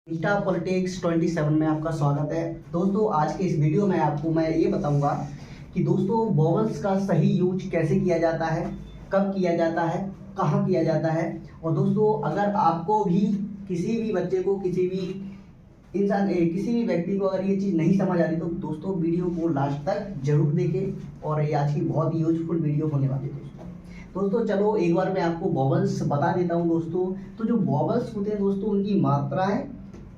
Insta politics 27 में आपका स्वागत है। दोस्तों आज के इस वीडियो में आपको मैं ये बताऊंगा कि दोस्तों वोवेल्स का सही यूज कैसे किया जाता है, कब किया जाता है, कहाँ किया जाता है। और दोस्तों अगर आपको भी किसी भी बच्चे को, किसी भी इंसान, किसी भी व्यक्ति को अगर ये चीज़ नहीं समझ आती तो दोस्तों वीडियो को लास्ट तक जरूर देखें और ये आज की बहुत ही यूजफुल वीडियो होने वाली है। दोस्तों चलो एक बार मैं आपको वोवेल्स बता देता हूँ। दोस्तों तो जो वोवेल्स होते हैं दोस्तों उनकी मात्राएं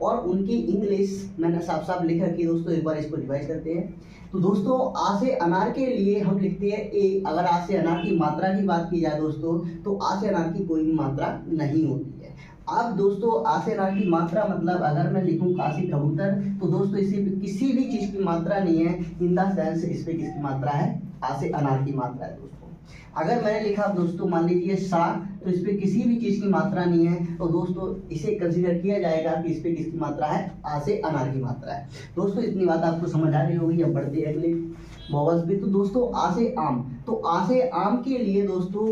और उनकी इंग्लिश मैंने साफ साफ लिख रखी है। दोस्तों एक बार इसको रिवाइज करते हैं। तो दोस्तों आ से अनार के लिए हम लिखते हैं ए। अगर आ से अनार की मात्रा की बात की जाए दोस्तों तो आ से अनार की कोई भी मात्रा नहीं होती है। अब दोस्तों आ से अनार की मात्रा मतलब अगर मैं लिखूं काशी कबूतर तो दोस्तों इसी पे किसी भी चीज की मात्रा नहीं है। इन द सेंस इस पे किसकी मात्रा है? आ से अनार की मात्रा है दोस्तों। अगर मैंने लिखा दोस्तों मान लीजिए सा तो इस पे किसी भी चीज की मात्रा नहीं है तो दोस्तों इसे कंसीडर किया जाएगा कि इस पे किसकी मात्रा है? आ से अनार की मात्रा है। दोस्तों इतनी बात आपको समझ आ रही होगी। अब बढ़ते हैं अगले वोवेल्स पे। तो दोस्तों आ से आम, तो आ से आम के लिए दोस्तों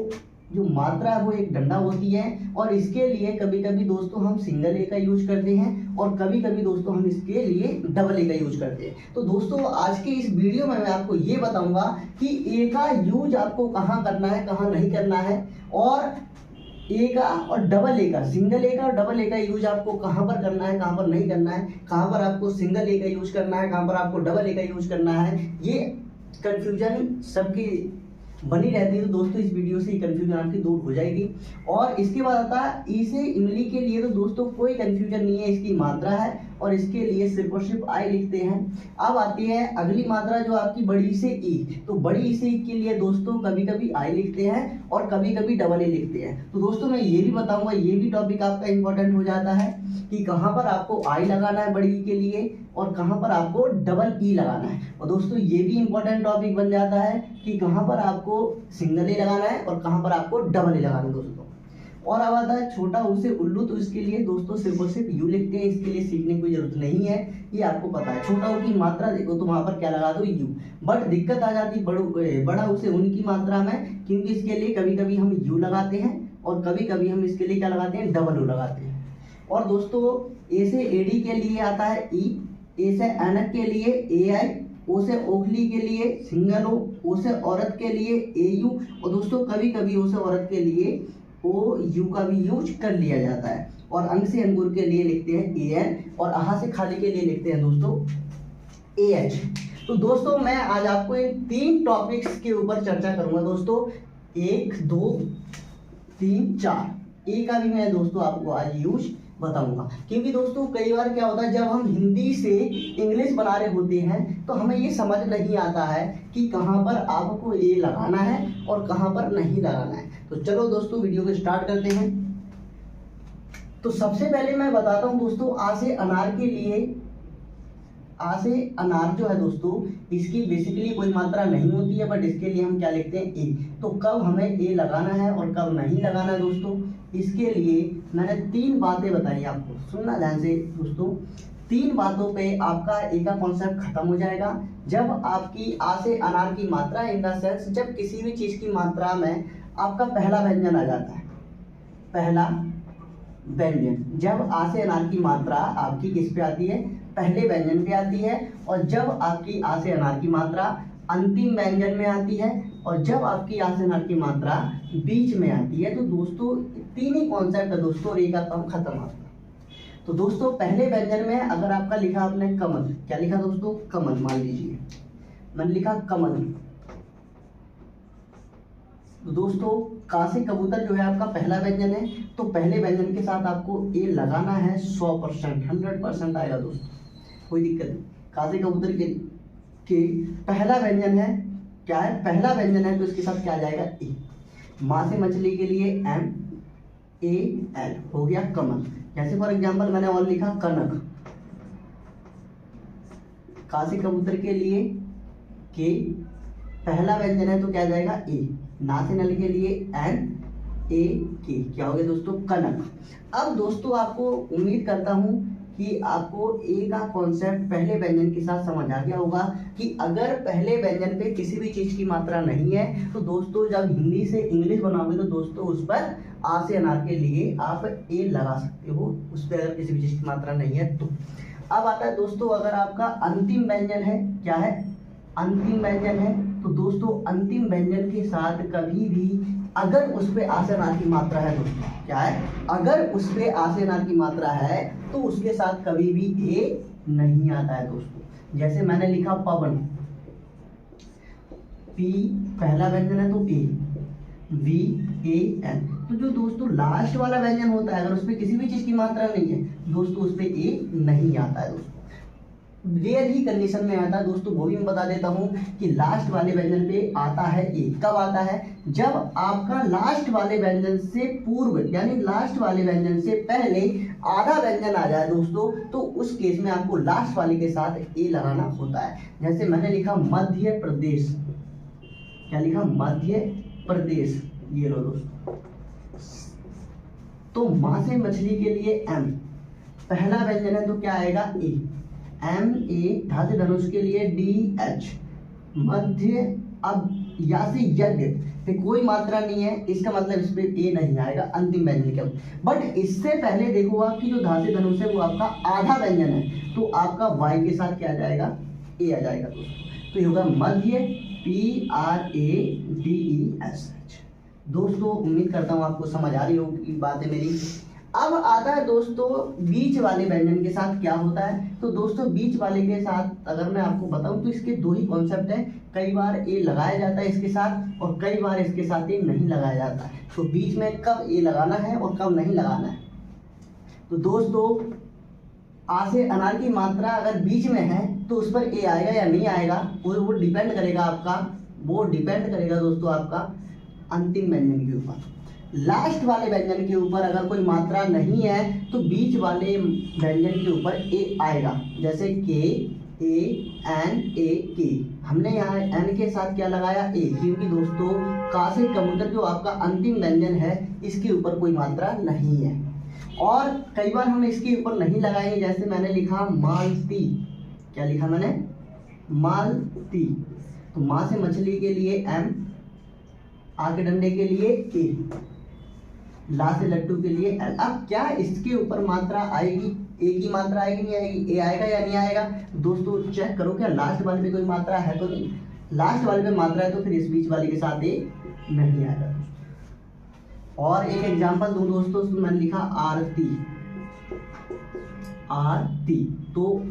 जो मात्रा है वो एक डंडा होती है और इसके लिए कभी कभी दोस्तों हम सिंगल ए का यूज करते हैं और कभी कभी दोस्तों हम इसके लिए डबल ए का यूज करते हैं। तो दोस्तों आज के इस वीडियो में मैं आपको ये बताऊंगा कि ए का यूज आपको कहाँ करना है, कहाँ नहीं करना है, और ए का और डबल ए का, सिंगल ए का और डबल ए का यूज आपको कहाँ पर करना है, कहाँ पर नहीं करना है, कहाँ पर आपको सिंगल ए का यूज करना है, कहाँ पर आपको डबल ए का यूज करना है। ये कंफ्यूजन सबकी बनी रहती है। तो दोस्तों इस वीडियो से कंफ्यूजन आपकी दूर हो जाएगी। और इसके बाद आता है ई से इमली के लिए। तो दोस्तों कोई कंफ्यूजन नहीं है, इसकी मात्रा है और इसके लिए सिर्फ और सिर्फ आई लिखते हैं। अब आती है अगली मात्रा जो आपकी बड़ी से ई। तो बड़ी ई से ई के लिए दोस्तों कभी कभी आई लिखते हैं और कभी कभी डबल ए लिखते हैं। तो दोस्तों मैं ये भी बताऊंगा, ये भी टॉपिक आपका इंपॉर्टेंट हो जाता है कि कहाँ पर आपको आई लगाना है बड़ी ई के लिए और कहाँ पर आपको डबल ई लगाना है। और दोस्तों ये भी इंपॉर्टेंट टॉपिक बन जाता है कि कहाँ पर आपको सिंगल ए लगाना है और कहाँ पर आपको डबल ए लगाना है दोस्तों। और अब आता है छोटा ऊ से उल्लू। तो इसके लिए दोस्तों सिर्फ और सिर्फ यू लिखते हैं। इसके लिए सीखने की कोई जरूरत नहीं है, ये आपको पता है। छोटा ऊ की मात्रा देखो तो वहां पर क्या लगा दो? यू। बट दिक्कत आ जाती बड़ा ऊ से उनकी मात्रा में, क्योंकि इसके लिए कभी कभी हम यू लगाते हैं और कभी कभी हम इसके लिए क्या लगाते हैं? डबल ऊ लगाते हैं। और दोस्तों ए से एडी के लिए आता है ई, ए से ऐनक के लिए ए आई, ओ से ओखली के लिए सिंगल ओ से औरत के लिए ए यू, और दोस्तों कभी कभी ओ से औरत के लिए ओ यू का भी यूज कर लिया जाता है। और अंग से अंगूर के लिए लिखते हैं ए एन और आहा से खाली के लिए लिखते हैं दोस्तों ए एच। तो दोस्तों मैं आज आपको इन तीन टॉपिक्स के ऊपर चर्चा करूंगा दोस्तों। 1 2 3 4 ए का भी मैं दोस्तों आपको आज यूज बताऊंगा। क्योंकि दोस्तों कई बार क्या होता है जब हम हिंदी से इंग्लिश बना रहे होते हैं तो हमें ये समझ नहीं आता है कि कहाँ पर आपको ए लगाना है और कहाँ पर नहीं लगाना है। तो चलो दोस्तों वीडियो को स्टार्ट करते हैं। तो सबसे पहले मैं बताता हूँ दोस्तों आ से अनार के लिए। आ से अनार जो है दोस्तों इसकी बेसिकली कोई मात्रा नहीं होती है, बट इसके लिए हम क्या लिखते हैं? ए। तो कब हमें ए लगाना है और कब नहीं लगाना है दोस्तों, इसके लिए मैंने 3 बातें बताई आपको। सुनना ध्यान से दोस्तों। 3 बातों पे आपका ए का कॉन्सेप्ट खत्म हो जाएगा। जब आपकी आ से अनार की मात्रा इन द सेंस जब किसी भी चीज की मात्रा में आपका पहला व्यंजन आ जाता है, पहला व्यंजन जब आ से अनार की मात्रा आपकी किस पे आती है? पहले व्यंजन पे आती है। और जब आपकी आ से अनार की मात्रा अंतिम व्यंजन में आती है और जब आपकी आ से अनार की मात्रा बीच में आती है। तो दोस्तों 3 ही कॉन्सेप्ट है दोस्तों, ए का काम खत्म होता है। तो दोस्तों पहले व्यंजन में अगर आपका लिखा आपने कमल, क्या लिखा दोस्तों? कमल। मान लीजिए मैंने लिखा कमल। तो दोस्तों का से कबूतर जो है आपका पहला व्यंजन है, तो पहले व्यंजन के साथ आपको ए लगाना है 100%, 100% आएगा दोस्तों, कोई दिक्कत नहीं। का से कबूतर के पहला व्यंजन है, क्या है? पहला व्यंजन है, तो इसके साथ क्या आ जाएगा? ए। माँ से मछली के लिए एम ए एल हो गया कमल। जैसे फॉर एग्जाम्पल मैंने और लिखा कनक। का से कबूतर के लिए के पहला व्यंजन है तो क्या जाएगा? ए। ना से नल के लिए एन ए के, क्या हो गया दोस्तों? कनक। अब दोस्तों आपको उम्मीद करता हूं कि आपको ए का कॉन्सेप्ट पहले व्यंजन के साथ समझ आ गया होगा कि अगर पहले व्यंजन पे किसी भी चीज की मात्रा नहीं है तो दोस्तों जब हिंदी से इंग्लिश बनाओगे तो दोस्तों उस पर आ से अनार के लिए आप ए लगा सकते हो, उस पर अगर किसी भी चीज की मात्रा नहीं है तो। अब आता है दोस्तों, अगर आपका अंतिम व्यंजन है, क्या है, अंतिम व्यंजन है, तो दोस्तों अंतिम व्यंजन के साथ कभी भी अगर उस पे आ से अनार की मात्रा है दोस्तों, क्या है, अगर उस पे आ से अनार की मात्रा है तो उसके साथ कभी भी ए नहीं आता है दोस्तों। जैसे मैंने लिखा पवन, पी पहला व्यंजन है तो ए, वी ए एन, तो जो दोस्तों लास्ट वाला व्यंजन होता है अगर उस पर किसी भी चीज की मात्रा नहीं है दोस्तों उस पर ए नहीं आता है दोस्तों। रेयर ही कंडीशन में आता है दोस्तों, वो भी मैं बता देता हूँ कि लास्ट वाले व्यंजन पे आता है ए। कब आता है, जब आपका लास्ट वाले व्यंजन से पूर्व यानी लास्ट वाले व्यंजन से पहले आधा व्यंजन आ जाए दोस्तों, तो उस केस में आपको लास्ट वाले के साथ ए लगाना होता है। जैसे मैंने लिखा मध्य प्रदेश, क्या लिखा, मध्य प्रदेश, ये लो दोस्तों। तो मां से मछली के लिए एम, पहला व्यंजन है तो क्या आएगा ए, एम ए, धा से धनुष के लिए डी एच, मध्य, अब या से यज्ञ पे कोई मात्रा नहीं है, इसका मतलब इस पे ए नहीं आएगा अंतिम व्यंजन के। बट इससे पहले देखो आप कि जो धा से धनुष है वो आपका आधा व्यंजन है, तो आपका वाई के साथ क्या आ जाएगा, ए आ जाएगा दोस्तों। तो ये होगा Madhya, P R A D E S H. दोस्तों उम्मीद करता हूँ आपको समझ आ रही होगी बातें मेरी। अब आता है दोस्तों बीच वाले व्यंजन के साथ क्या होता है, तो दोस्तों बीच वाले के साथ अगर मैं आपको बताऊं तो इसके दो ही कॉन्सेप्ट है, कई बार ए लगाया जाता है इसके साथ और कई बार इसके साथ ए नहीं लगाया जाता है। तो बीच में कब ए लगाना है और कब नहीं लगाना है, तो दोस्तों आ से अनार की मात्रा अगर बीच में है तो उस पर ए आएगा या नहीं आएगा वो डिपेंड करेगा आपका, वो डिपेंड करेगा दोस्तों आपका अंतिम व्यंजन के ऊपर। लास्ट वाले व्यंजन के ऊपर अगर कोई मात्रा नहीं है तो बीच वाले व्यंजन के ऊपर ए आएगा। जैसे के, ए, एन, ए, के, हमने यहाँ एन के साथ क्या लगाया, ए, क्योंकि दोस्तों का से कबूतर जो आपका अंतिम व्यंजन है इसके ऊपर कोई मात्रा नहीं है। और कई बार हम इसके ऊपर नहीं लगाएंगे, जैसे मैंने लिखा मालती, क्या लिखा मैंने, मालती, तो माँ से मछली के लिए एम, आ के डंडे के लिए ए, ला से लट्टू के लिए एल। अब क्या इसके ऊपर मात्रा आएगी, ए की मात्रा आएगी नहीं आएगी, ए आएगा या नहीं आएगा दोस्तों, चेक करो क्या लास्ट वाले पे कोई मात्रा है तो नहीं, लास्ट वाले पे मात्रा है तो फिर इस बीच वाले के साथ ए नहीं आएगा। और एक एग्जांपल दूं दोस्तों, उसमें मैंने लिखा आरती, आरती, तो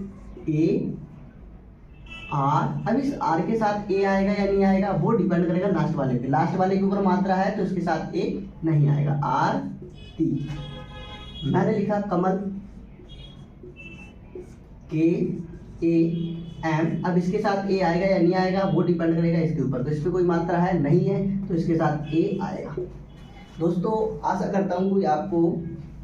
ए आर, अब इस आर के साथ ए आएगा या नहीं आएगा वो डिपेंड करेगा लास्ट वाले पे, लास्ट वाले के ऊपर मात्रा है तो इसके साथ ए नहीं आएगा, आर ती। मैंने लिखा कमल, के ए एम, अब इसके साथ ए आएगा या नहीं आएगा वो डिपेंड करेगा इसके ऊपर, तो इस पर कोई मात्रा है नहीं है तो इसके साथ ए आएगा। दोस्तों आशा करता हूँ कि आपको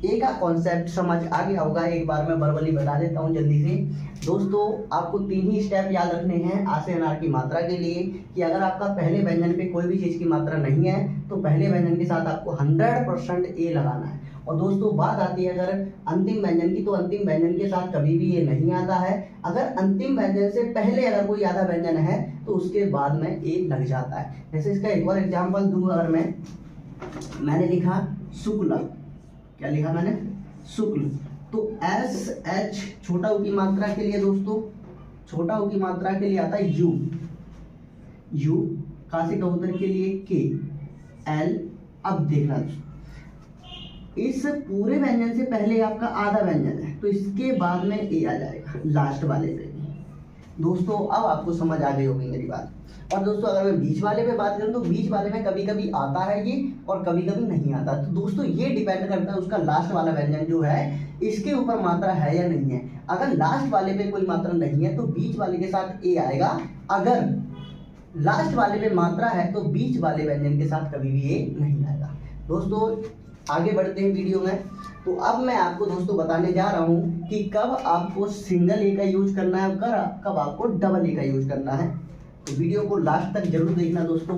ए का कॉन्सेप्ट समझ आ गया होगा। एक बार मैं वर्बली बता देता हूँ जल्दी से। दोस्तों आपको 3 ही स्टेप याद रखने हैं आ से अनार की मात्रा के लिए, कि अगर आपका पहले व्यंजन पे कोई भी चीज़ की मात्रा नहीं है तो पहले व्यंजन के साथ आपको 100% ए लगाना है। और दोस्तों बात आती है अगर अंतिम व्यंजन की, तो अंतिम व्यंजन के साथ कभी भी ये नहीं आता है। अगर अंतिम व्यंजन से पहले अगर कोई आधा व्यंजन है तो उसके बाद में ए लग जाता है। जैसे इसका एक और एग्जाम्पल दूँ, अगर मैंने लिखा शुक्ल, क्या लिखा मैंने, शुक्ल, तो एस एच छोटा ऊ की मात्रा के लिए दोस्तों, छोटा ऊ की मात्रा के लिए आता है यू, यू, काशी कबूतर के लिए के, एल। अब देखना इस पूरे व्यंजन से पहले आपका आधा व्यंजन है तो इसके बाद में ए आ जाएगा लास्ट वाले पे। दोस्तों अब आपको समझ आ गई होगी मेरी बात। और दोस्तों अगर मैं बीच वाले पे बात करूं तो बीच वाले में कभी कभी आता है ये और कभी कभी नहीं आता। तो दोस्तों ये डिपेंड करता है उसका लास्ट वाला व्यंजन जो है इसके ऊपर मात्रा है या नहीं है। अगर लास्ट वाले पे कोई मात्रा नहीं है तो बीच वाले के साथ ए आएगा, अगर लास्ट वाले पे मात्रा है तो बीच वाले व्यंजन के साथ कभी भी ए नहीं आएगा। दोस्तों आगे बढ़ते हैं वीडियो में। तो अब मैं आपको दोस्तों बताने जा रहा हूं कि कब आपको सिंगल ए का यूज करना है और कब आपको डबल ए का यूज करना है। तो वीडियो को लास्ट तक जरूर देखना दोस्तों।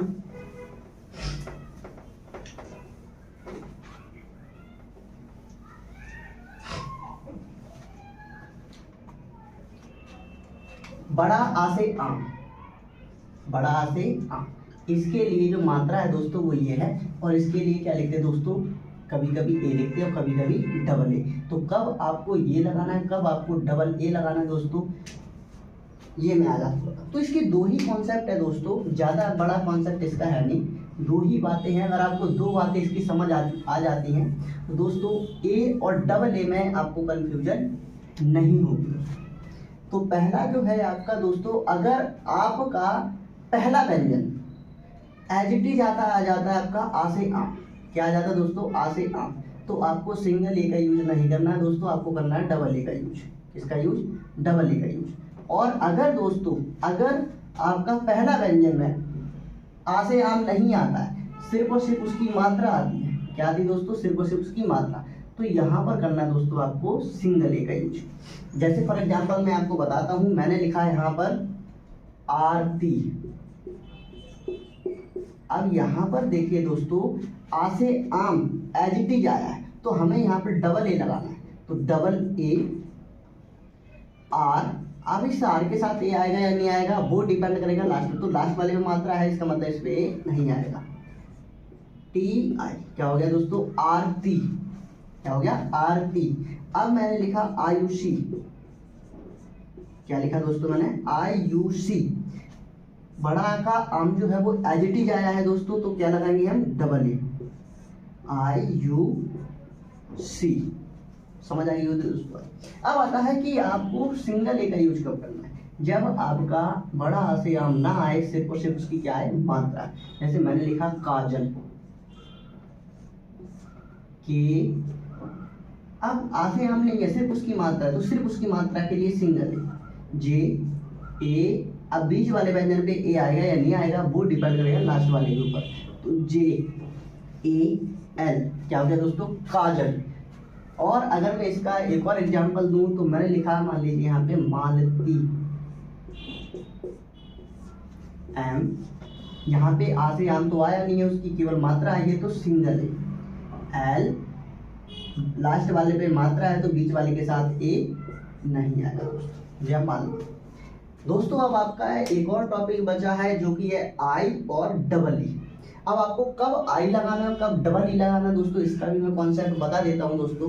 बड़ा आ से आम, बड़ा आ से आम, इसके लिए जो मात्रा है दोस्तों वो ये है। और इसके लिए क्या लिखते हैं दोस्तों, कभी कभी ए लिखते हैं और कभी कभी डबल ए। तो कब आपको ये लगाना है, कब आपको डबल ए लगाना है दोस्तों, ये मैं आज आपको बताऊँ। तो इसके दो ही कॉन्सेप्ट है दोस्तों, ज़्यादा बड़ा कॉन्सेप्ट इसका है नहीं, दो ही बातें हैं। अगर आपको दो बातें इसकी समझ आ जाती हैं तो दोस्तों ए और डबल ए में आपको कन्फ्यूजन नहीं होगी। तो पहला जो है आपका दोस्तों, अगर आपका पहला व्यंजन एज इट इज आ जाता है आपका आ से आम, क्या आ जाता है दोस्तों, आ से आम, तो आपको सिंगल ए का यूज नहीं करना है दोस्तों, आपको करना है डबल ए का यूज। किसका यूज, डबल ए का यूज। और अगर दोस्तों, अगर आपका पहला व्यंजन में आ से आम नहीं आता है, सिर्फ और सिर्फ उसकी मात्रा आती है, क्या आती है दोस्तों, सिर्फ और सिर्फ उसकी मात्रा, तो यहाँ पर करना है दोस्तों आपको सिंगल ए का यूज। जैसे फॉर एग्जांपल मैं आपको बताता हूँ, मैंने लिखा है यहाँ पर आरती। अब यहाँ पर देखिए दोस्तों, आ से आम एज इट इज आया है, तो हमें यहाँ पर डबल ए लगाना है। तो डबल ए आर, अब इस आर के साथ ए आएगा या नहीं आएगा वो डिपेंड करेगा लास्ट में। तो लास्ट वाले में मात्रा है, इसका मतलब इस पे ए नहीं आएगा। टी आई, क्या हो गया दोस्तों, आरती, क्या हो गया, आरती। अब मैंने लिखा आयुषी, क्या लिखा दोस्तों मैंने, आयुषी। बड़ा का आम जो है वो एज इट इज आया है दोस्तों, तो क्या लगाएंगे हम, double A, I you see. समझ आई हो दोस्तों। अब आता है कि आपको सिंगल ए का यूज कब करना है, जब आपका बड़ा आ से आम ना आए, सिर्फ और सिर्फ उसकी क्या है, मात्रा। जैसे मैंने लिखा काजल के, अब आ से आम नहीं है, सिर्फ उसकी मात्रा है, तो सिर्फ उसकी मात्रा के लिए सिंगल ए, जे ए। अब बीच वाले व्यंजन पे ए आएगा या नहीं आएगा वो डिपेंड करेगा लास्ट वाले के ऊपर। तो जे ए एल, क्या हो गया दोस्तों, काजल। और अगर मैं इसका एक और एग्जांपल दूं तो मैंने लिखा, मान लीजिए यहाँ पे मालती, एम, यहाँ पे आ से आम तो आया नहीं है, उसकी केवल मात्रा आई है, तो सिंगल है। एल, लास्ट वाले पे मात्रा है तो बीच वाले के साथ ए नहीं आएगा दोस्तों, या मालती। दोस्तों अब आपका एक और टॉपिक बचा है जो कि है आई और डबल ई। अब आपको कब आई लगाना है, कब डबल ई लगाना है दोस्तों, इसका भी मैं कॉन्सेप्ट बता देता हूं दोस्तों।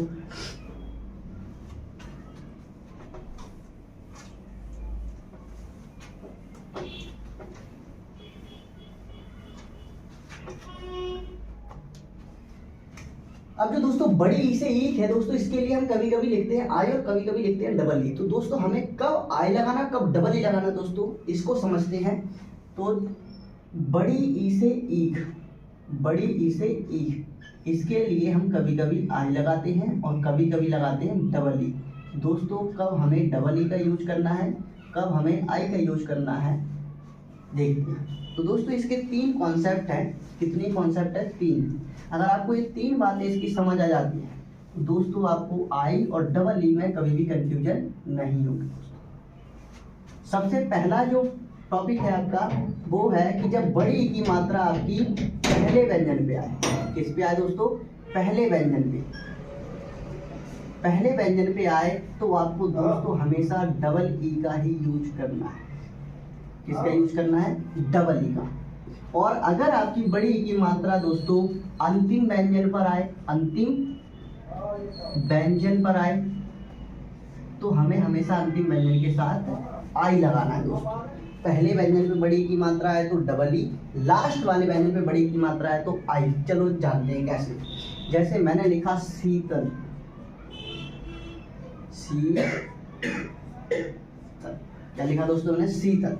अब जो दोस्तों बड़ी ई से ईक है दोस्तों, इसके लिए हम कभी कभी लिखते हैं आई और कभी कभी लिखते हैं डबल ई। तो दोस्तों हमें कब आई लगाना, कब डबल ई लगाना दोस्तों, इसको समझते हैं। तो बड़ी ई से ईक, बड़ी ई से ईक, इसके लिए हम कभी कभी आई लगाते हैं और कभी कभी लगाते हैं डबल ई। दोस्तों कब हमें डबल ई का यूज करना है, कब हमें आई का यूज करना है, देखते हैं। तो दोस्तों इसके तीन कॉन्सेप्ट हैं। कितनी कॉन्सेप्ट है, तीन। अगर आपको ये तीन बातें इसकी समझ आ जाती है तो दोस्तों आपको आई और डबल ई में कभी भी कंफ्यूजन नहीं होगी। सबसे पहला जो टॉपिक है आपका वो है कि जब बड़ी ई की मात्रा आपकी पहले व्यंजन पे आए, किस पे आए दोस्तों, पहले व्यंजन पे, पहले व्यंजन पे आए तो आपको दोस्तों हमेशा डबल ई का ही यूज करना है। किसका यूज करना है, डबल ई का। और अगर आपकी बड़ी ई की मात्रा दोस्तों अंतिम व्यंजन पर आए, अंतिम व्यंजन पर आए, तो हमें हमेशा अंतिम व्यंजन के साथ आई लगाना है दोस्तों। पहले व्यंजन पे बड़ी ई की मात्रा है तो डबल ई, लास्ट वाले व्यंजन पे बड़ी ई की मात्रा है तो आई। चलो जानते हैं कैसे। जैसे मैंने लिखा शीतल, क्या लिखा दोस्तों मैंने, शीतल।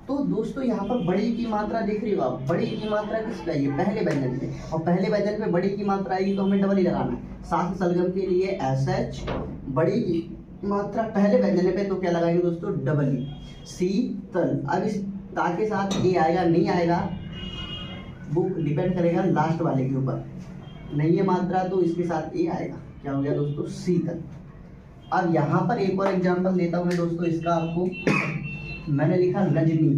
तो दोस्तों यहाँ पर बड़ी की मात्रा देख रही हो आप, बड़ी की मात्रा किस पे आई है, पहले व्यंजन पे, और पहले व्यंजन पे बड़ी की मात्रा आएगी तो हमें डबल ही लगाना है। साथ सलगम के लिए एस एच, बड़ी की मात्रा पहले व्यंजन पे तो क्या लगाएंगे दोस्तों, डबल ई। शीतल, अब इस ता के साथ ए आएगा नहीं आएगा वो डिपेंड करेगा लास्ट वाले के ऊपर, नहीं है मात्रा तो इसके साथ ए आएगा, क्या हो गया दोस्तों, शीतल। अब यहाँ पर एक और एग्जाम्पल देता हूँ मैं दोस्तों इसका आपको। मैंने लिखा रजनी,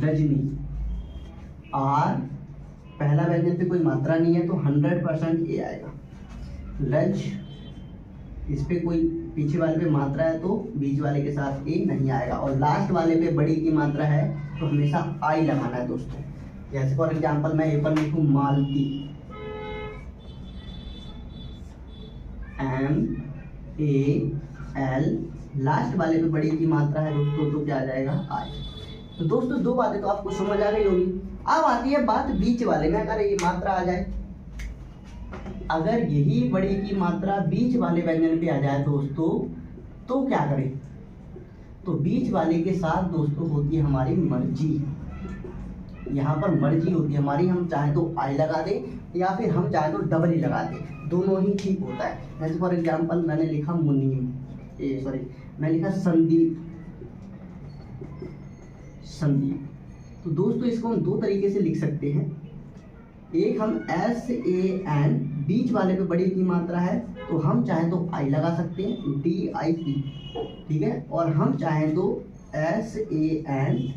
रजनी, आर, पहला व्यंजन पे कोई मात्रा नहीं है तो 100% ए आएगा। रज, इस पे कोई पीछे वाले पे मात्रा है तो बीच वाले के साथ ए नहीं आएगा, और लास्ट वाले पे बड़ी की मात्रा है तो हमेशा आई लगाना है दोस्तों। जैसे फॉर एग्जाम्पल मैं ए पर लिखूँ मालती, MAL, लास्ट वाले पे बड़ी की मात्रा है दोस्तों तो क्या आ जाएगा आई। तो दोस्तों दो बातें तो आपको समझ आ गई होगी। अब आती है बात बीच वाले में, अगर ये मात्रा आ जाए, अगर यही बड़ी की मात्रा बीच वाले व्यंजन पे आ जाए दोस्तों तो क्या करें? तो बीच वाले के साथ दोस्तों होती है हमारी मर्जी। यहाँ पर मर्जी होती है हमारी, हम चाहे तो आई लगा दे या फिर हम चाहे तो डबल ही लगा दे, दोनों ही ठीक होता है। जैसे फॉर एग्जाम्पल मैंने लिखा मुनीम, मैं लिखा संदीप, तो दोस्तों इसको हम दो तरीके से लिख सकते हैं। एक हम SAN, बीच वाले पे बड़ी की मात्रा है तो हम चाहें तो आई लगा सकते हैं, DIP, ठीक है। और हम चाहें तो SANDEEP,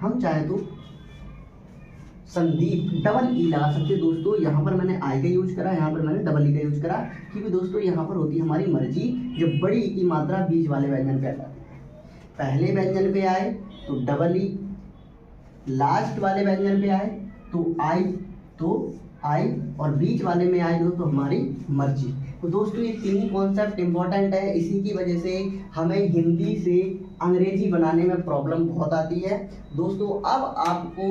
हम चाहें तो संदीप डबल ई लगा सकते हैं दोस्तों। यहाँ पर मैंने आई का यूज करा, यहाँ पर मैंने डबल ई का यूज करा, क्योंकि दोस्तों यहाँ पर होती है हमारी मर्जी जब बड़ी की मात्रा बीच वाले व्यंजन पे आ जाती है। पहले व्यंजन पे आए तो डबल ई, लास्ट वाले व्यंजन पे आए तो आई, और बीच वाले में आए दोस्तों हमारी मर्जी। तो दोस्तों ये तीन कॉन्सेप्ट इंपॉर्टेंट है, इसी की वजह से हमें हिंदी से अंग्रेजी बनाने में प्रॉब्लम बहुत आती है दोस्तों। अब आपको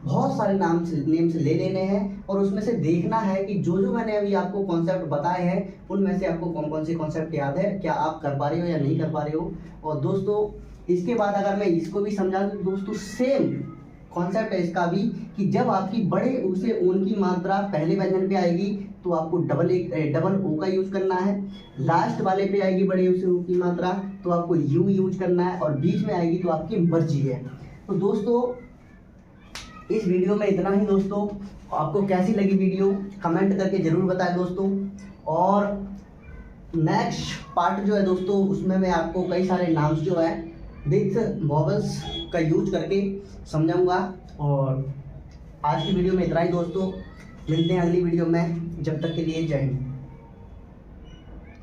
बहुत सारे नेम्स ले लेने हैं और उसमें से देखना है कि जो जो मैंने अभी आपको कॉन्सेप्ट बताए हैं उनमें से आपको कौन कौन से कॉन्सेप्ट याद है, क्या आप कर पा रहे हो या नहीं कर पा रहे हो। और दोस्तों इसके बाद अगर मैं इसको भी समझा दूँ दोस्तों, सेम कॉन्सेप्ट है इसका भी, कि जब आपकी बड़े ऊ से ऊन की मात्रा पहले व्यंजन पे आएगी तो आपको डबल ओ का यूज करना है, लास्ट वाले पे आएगी बड़े ऊ से ऊ की मात्रा तो आपको यू यूज करना है, और बीच में आएगी तो आपकी मर्जी है। तो दोस्तों इस वीडियो में इतना ही दोस्तों। आपको कैसी लगी वीडियो कमेंट करके ज़रूर बताएं दोस्तों। और नेक्स्ट पार्ट जो है दोस्तों उसमें मैं आपको कई सारे नाम्स जो है विथ वॉवल्स का यूज करके समझाऊंगा। और आज की वीडियो में इतना ही दोस्तों, मिलते हैं अगली वीडियो में, जब तक के लिए जय हिंद।